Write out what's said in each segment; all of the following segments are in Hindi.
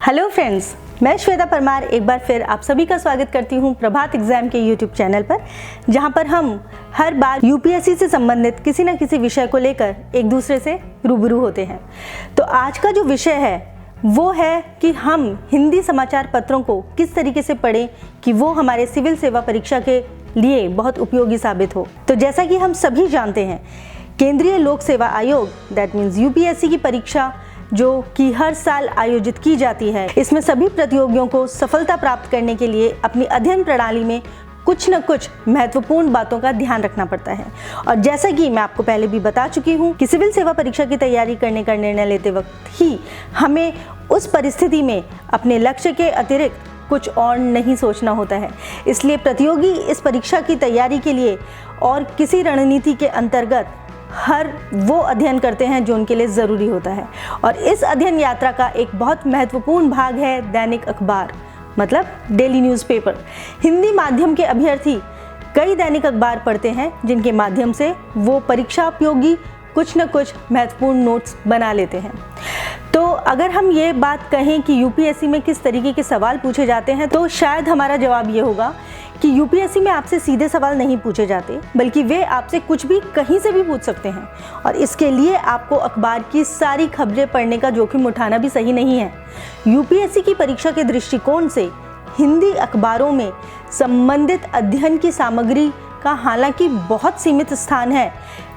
हेलो फ्रेंड्स, मैं श्वेता परमार एक बार फिर आप सभी का स्वागत करती हूं प्रभात एग्जाम के यूट्यूब चैनल पर, जहां पर हम हर बार यूपीएससी से संबंधित किसी न किसी विषय को लेकर एक दूसरे से रूबरू होते हैं। तो आज का जो विषय है वो है कि हम हिंदी समाचार पत्रों को किस तरीके से पढ़ें कि वो हमारे सिविल सेवा परीक्षा के लिए बहुत उपयोगी साबित हो। तो जैसा कि हम सभी जानते हैं, केंद्रीय लोक सेवा आयोग दैट मीन्स यूपीएससी की परीक्षा जो कि हर साल आयोजित की जाती है, इसमें सभी प्रतियोगियों को सफलता प्राप्त करने के लिए अपनी अध्ययन प्रणाली में कुछ न कुछ महत्वपूर्ण बातों का ध्यान रखना पड़ता है। और जैसा कि मैं आपको पहले भी बता चुकी हूँ कि सिविल सेवा परीक्षा की तैयारी करने का निर्णय लेते वक्त ही हमें उस परिस्थिति में अपने लक्ष्य के अतिरिक्त कुछ और नहीं सोचना होता है। इसलिए प्रतियोगी इस परीक्षा की तैयारी के लिए और किसी रणनीति के अंतर्गत हर वो अध्ययन करते हैं जो उनके लिए ज़रूरी होता है। और इस अध्ययन यात्रा का एक बहुत महत्वपूर्ण भाग है दैनिक अखबार, मतलब डेली न्यूज़पेपर। हिंदी माध्यम के अभ्यर्थी कई दैनिक अखबार पढ़ते हैं जिनके माध्यम से वो परीक्षा उपयोगी कुछ न कुछ महत्वपूर्ण नोट्स बना लेते हैं। तो अगर हम ये बात कहें कि यूपीएससी में किस तरीके के सवाल पूछे जाते हैं, तो शायद हमारा जवाब ये होगा कि यूपीएससी में आपसे सीधे सवाल नहीं पूछे जाते, बल्कि वे आपसे कुछ भी कहीं से भी पूछ सकते हैं। और इसके लिए आपको अखबार की सारी खबरें पढ़ने का जोखिम उठाना भी सही नहीं है। यूपीएससी की परीक्षा के दृष्टिकोण से हिंदी अखबारों में संबंधित अध्ययन की सामग्री का हालांकि बहुत सीमित स्थान है।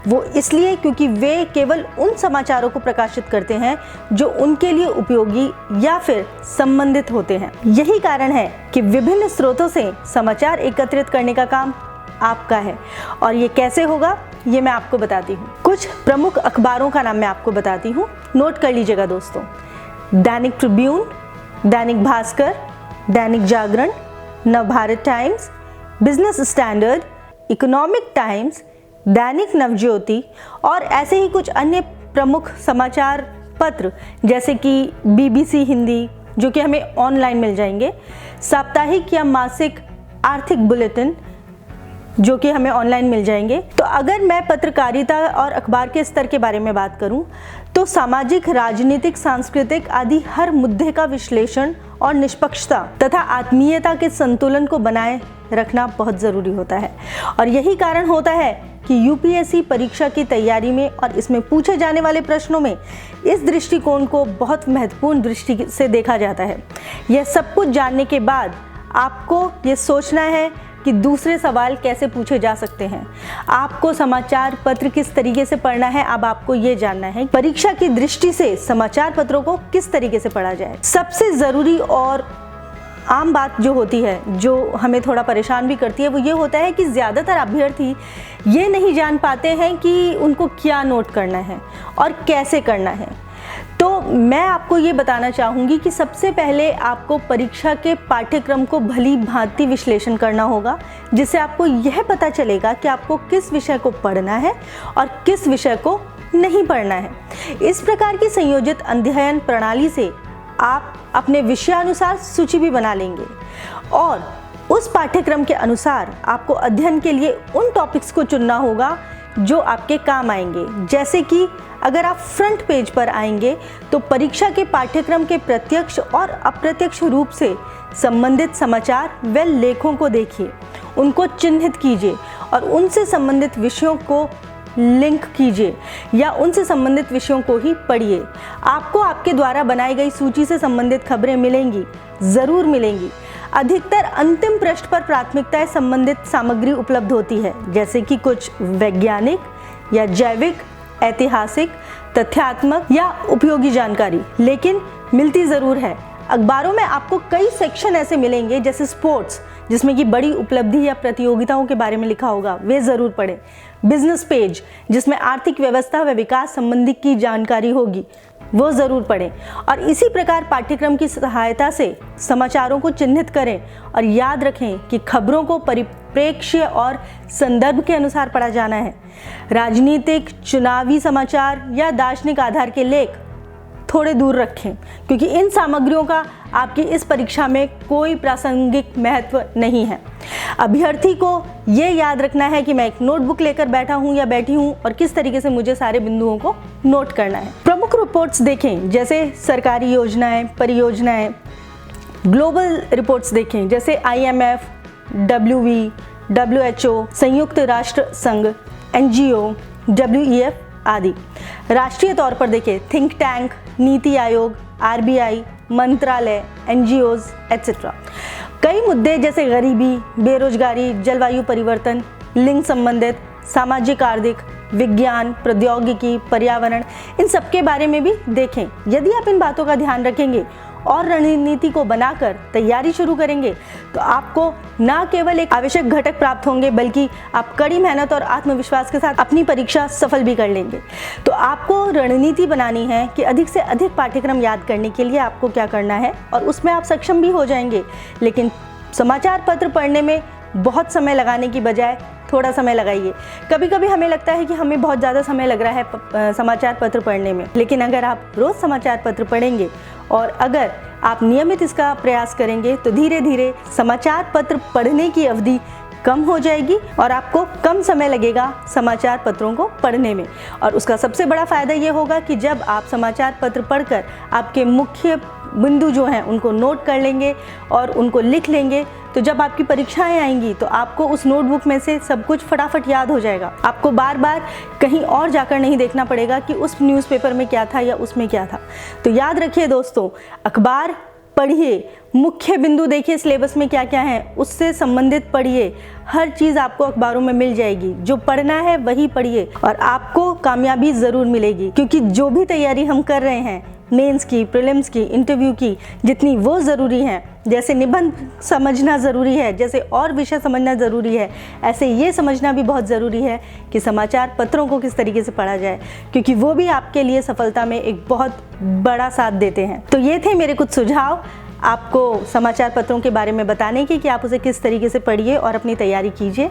वो इसलिए क्योंकि वे केवल उन समाचारों को प्रकाशित करते हैं जो उनके लिए उपयोगी या फिर संबंधित होते हैं। यही कारण है कि विभिन्न स्रोतों से समाचार एकत्रित करने का काम आपका है। और ये कैसे होगा, ये मैं आपको बताती हूँ। कुछ प्रमुख अखबारों का नाम मैं आपको बताती हूँ, नोट कर लीजिएगा दोस्तों। दैनिक Tribune, Dainik Bhaskar, Dainik Jagran, Navbharat Times, Business Standard, Economic Times, Dainik Navjyoti और ऐसे ही कुछ अन्य प्रमुख समाचार पत्र जैसे कि बीबीसी हिंदी, जो कि हमें ऑनलाइन मिल जाएंगे, साप्ताहिक या मासिक आर्थिक बुलेटिन, जो कि हमें ऑनलाइन मिल जाएंगे। तो अगर मैं पत्रकारिता और अखबार के स्तर के बारे में बात करूं, तो सामाजिक, राजनीतिक, सांस्कृतिक आदि हर मुद्दे का विश्लेषण और निष्पक्षता तथा आत्मीयता के संतुलन को बनाए रखना बहुत ज़रूरी होता है। और यही कारण होता है कि यूपीएससी परीक्षा की तैयारी में और इसमें पूछे जाने वाले प्रश्नों में इस दृष्टिकोण को बहुत महत्वपूर्ण दृष्टि से देखा जाता है। यह सब कुछ जानने के बाद आपको ये सोचना है कि दूसरे सवाल कैसे पूछे जा सकते हैं, आपको समाचार पत्र किस तरीके से पढ़ना है। अब आपको ये जानना है परीक्षा की दृष्टि से समाचार पत्रों को किस तरीके से पढ़ा जाए। सबसे ज़रूरी और आम बात जो होती है, जो हमें थोड़ा परेशान भी करती है, वो ये होता है कि ज़्यादातर अभ्यर्थी ये नहीं जान पाते हैं कि उनको क्या नोट करना है और कैसे करना है। तो मैं आपको ये बताना चाहूँगी कि सबसे पहले आपको परीक्षा के पाठ्यक्रम को भली भांति विश्लेषण करना होगा, जिससे आपको यह पता चलेगा कि आपको किस विषय को पढ़ना है और किस विषय को नहीं पढ़ना है। इस प्रकार की संयोजित अध्ययन प्रणाली से आप अपने विषयानुसार सूची भी बना लेंगे और उस पाठ्यक्रम के अनुसार आपको अध्ययन के लिए उन टॉपिक्स को चुनना होगा जो आपके काम आएंगे। जैसे कि अगर आप फ्रंट पेज पर आएंगे तो परीक्षा के पाठ्यक्रम के प्रत्यक्ष और अप्रत्यक्ष रूप से संबंधित समाचार व लेखों को देखिए, उनको चिन्हित कीजिए और उनसे संबंधित विषयों को लिंक कीजिए या उनसे संबंधित विषयों को ही पढ़िए। आपको आपके द्वारा बनाई गई सूची से संबंधित खबरें मिलेंगी, ज़रूर मिलेंगी। अधिकतर अंतिम पृष्ठ पर प्राथमिकताएं संबंधित सामग्री उपलब्ध होती है, जैसे कि कुछ वैज्ञानिक या जैविक, ऐतिहासिक, तथ्यात्मक या उपयोगी जानकारी, लेकिन मिलती ज़रूर है। अखबारों में आपको कई सेक्शन ऐसे मिलेंगे जैसे स्पोर्ट्स, जिसमें कि बड़ी उपलब्धि या प्रतियोगिताओं के बारे में लिखा होगा, वे ज़रूर पढ़ें। बिजनेस पेज, जिसमें आर्थिक व्यवस्था व विकास संबंधी की जानकारी होगी, वो ज़रूर पढ़ें। और इसी प्रकार पाठ्यक्रम की सहायता से समाचारों को चिन्हित करें और याद रखें कि खबरों को परिप्रेक्ष्य और संदर्भ के अनुसार पढ़ा जाना है। राजनीतिक, चुनावी समाचार या दार्शनिक आधार के लेख थोड़े दूर रखें, क्योंकि इन सामग्रियों का आपकी इस परीक्षा में कोई प्रासंगिक महत्व नहीं है। अभ्यर्थी को ये याद रखना है कि मैं एक नोटबुक लेकर बैठा हूँ या बैठी हूँ और किस तरीके से मुझे सारे बिंदुओं को नोट करना है। प्रमुख रिपोर्ट्स देखें जैसे सरकारी योजनाएं, परियोजनाएं, ग्लोबल रिपोर्ट्स देखें जैसे IMF, WV, WHO, संयुक्त राष्ट्र संघ, NGO, WEF आदि। राष्ट्रीय तौर पर देखें think tank, NITI Aayog, RBI, मंत्रालय, NGOs etc। कई मुद्दे जैसे गरीबी, बेरोजगारी, जलवायु परिवर्तन, लिंग संबंधित, सामाजिक आर्थिक, विज्ञान, प्रौद्योगिकी, पर्यावरण, इन सब के बारे में भी देखें। यदि आप इन बातों का ध्यान रखेंगे और रणनीति को बनाकर तैयारी शुरू करेंगे तो आपको न केवल एक आवश्यक घटक प्राप्त होंगे बल्कि आप कड़ी मेहनत और आत्मविश्वास के साथ अपनी परीक्षा सफल भी कर लेंगे। तो आपको रणनीति बनानी है कि अधिक से अधिक पाठ्यक्रम याद करने के लिए आपको क्या करना है और उसमें आप सक्षम भी हो जाएंगे। लेकिन समाचार पत्र पढ़ने में बहुत समय लगाने की बजाय थोड़ा समय लगाइए। कभी कभी हमें लगता है कि हमें बहुत ज़्यादा समय लग रहा है समाचार पत्र पढ़ने में, लेकिन अगर आप रोज़ समाचार पत्र पढ़ेंगे और अगर आप नियमित इसका प्रयास करेंगे तो धीरे धीरे समाचार पत्र पढ़ने की अवधि कम हो जाएगी और आपको कम समय लगेगा समाचार पत्रों को पढ़ने में। और उसका सबसे बड़ा फ़ायदा ये होगा कि जब आप समाचार पत्र पढ़कर आपके मुख्य बिंदु जो हैं उनको नोट कर लेंगे और उनको लिख लेंगे तो जब आपकी परीक्षाएं आएंगी तो आपको उस नोटबुक में से सब कुछ फटाफट याद हो जाएगा। आपको बार बार कहीं और जाकर नहीं देखना पड़ेगा कि उस न्यूज़पेपर में क्या था या उसमें क्या था। तो याद रखिए दोस्तों, अखबार पढ़िए, मुख्य बिंदु देखिए सिलेबस में क्या क्या है, उससे संबंधित पढ़िए। हर चीज़ आपको अखबारों में मिल जाएगी, जो पढ़ना है वही पढ़िए और आपको कामयाबी ज़रूर मिलेगी। क्योंकि जो भी तैयारी हम कर रहे हैं मेंस की, प्रीलिम्स की, इंटरव्यू की, जितनी वो ज़रूरी है, जैसे निबंध समझना ज़रूरी है, जैसे और विषय समझना ज़रूरी है, ऐसे ये समझना भी बहुत ज़रूरी है कि समाचार पत्रों को किस तरीके से पढ़ा जाए, क्योंकि वो भी आपके लिए सफलता में एक बहुत बड़ा साथ देते हैं। तो ये थे मेरे कुछ सुझाव आपको समाचार पत्रों के बारे में बताने की कि आप उसे किस तरीके से पढ़िए और अपनी तैयारी कीजिए।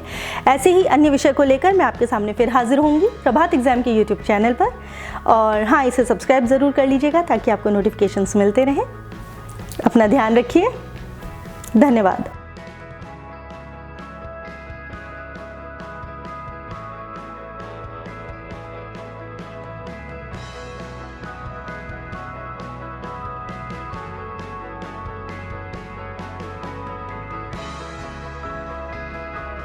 ऐसे ही अन्य विषय को लेकर मैं आपके सामने फिर हाजिर होंगी प्रभात एग्जाम के YouTube चैनल पर। और हाँ, इसे सब्सक्राइब ज़रूर कर लीजिएगा ताकि आपको नोटिफिकेशंस मिलते रहें। अपना ध्यान रखिए। धन्यवाद।